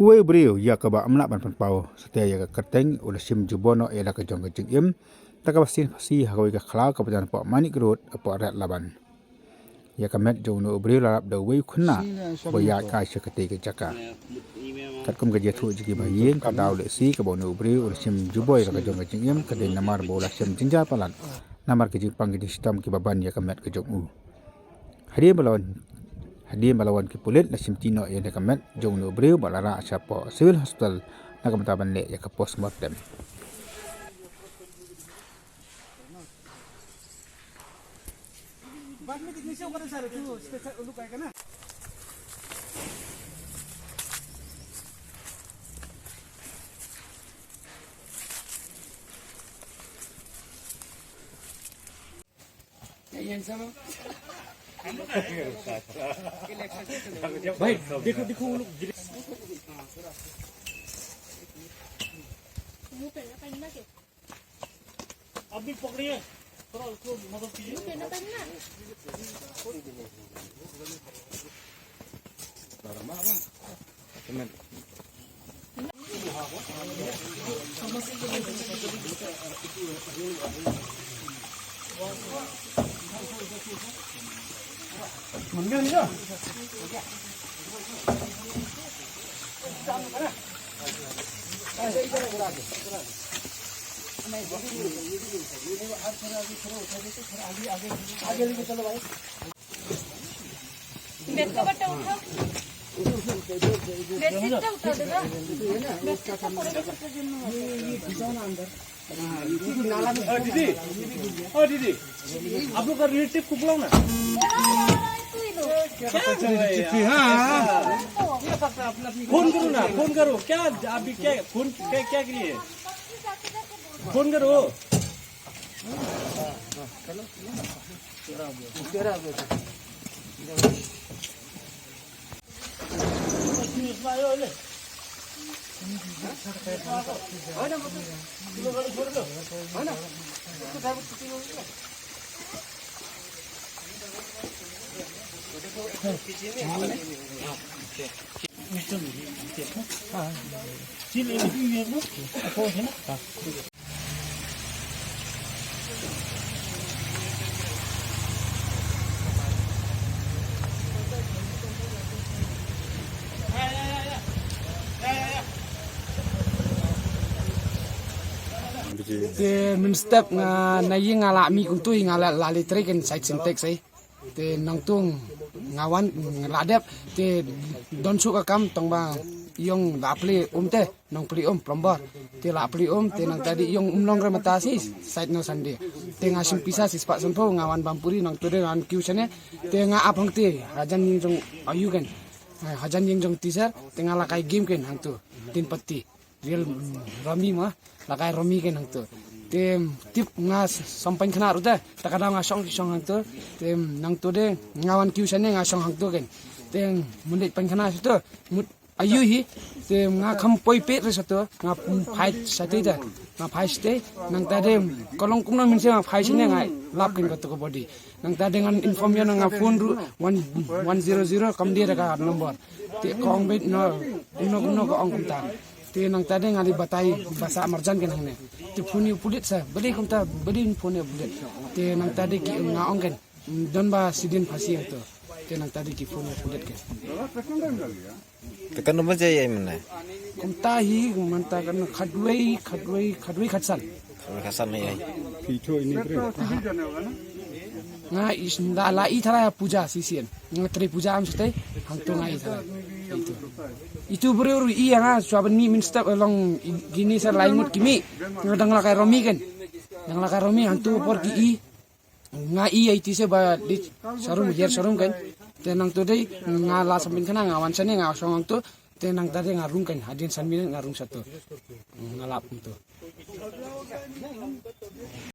Uwe beriu ya ka ba amla ban pau setia ya ka keteng ulah sim jubono ya ka jong ka im ta ka basin pasi hawi ka khla ka badan pa mani grot apa rat laban ya ka met jong no beriu larap da we khuna bo ya ka sha ka te ka jaka kat kum ga je thu ji ba yin ka daw le si ka bo no beriu ulah sim juboy ka jong ka im ka de namar bo la sim jinja palan namar ka jing pang di sistem ki baban ya ka met ka jong u Hadi melawan ki pulit na simtino ya dekamet jong no breu balara siapa civil hospital na kamtaban le ya ka postmortem. भाई देखो देखो वो लोग अभी पकड़िए थोड़ा उसको मदद कीजिए मंगे नहीं बेड का बट्टा उठा बेडशीट उठा देगा बेडशीट का पूरा बेडशीट जन्म जाना अंदर दीदी आप लोग का रिलेटिव को बुलाओ ना फोन करो ना फोन करो क्या अभी क्या फोन क्या करिए फोन करो te minstep nga nayi nga la mi kung tui nga la litre ken site syntax ai te nang tung ngawan ngadep te don su ka kam tong ba yong la pli te nong pli plumber te la pli te nang tadi yong nong re mata si site no sande te nga sim pisa si spa sampo ngawan bampuri nang tu de an kyu chane te nga apang te rajan ning jong ayu ken hajan ning jong teaser te nga la kai game ken hang tu tin patti real rami ma lakai romi ken hang tu tem tip nga sampan khana ru da takada nga song hang tu tem nang tu de ngawan kyu chane nga song hang tu ken tem mundet pan khana su tu mut ayu hi tem nga kham poi pe re sa tu nga phai sa te da nga phai ste nang ta de kolong kum na min se nga phai chine nga lap ken ka tu ko body nang ta dengan information nga phone ru 100 kam dia ka number te kong bet no ko ong kum ta te nang ta de ngali batai bahasa marjan ken hangne te phone pulit sa bade kum ta bade phone pulit te nang ta de ki nga ong ken don ba sidin phasi to te nang ta de ki phone pulit ken tekan nomor jaya mana kum ta hi manta kan khadwei khatsan kasan ni ai nga isnda la I thara puja sisien nga tri puja am stai hang to ngai thara itu beru I nga swaban mi min step along gini sa lainut kimi nga dang la kai romi ken dang la kai romi hang tu por ki I nga I ai ti se ba di sarum yer sarum ken tenang tu dei nga la sampin kana nga wan sane nga song tu tenang tadi nga rung ken hadin san mi nga rung satu ngalap tu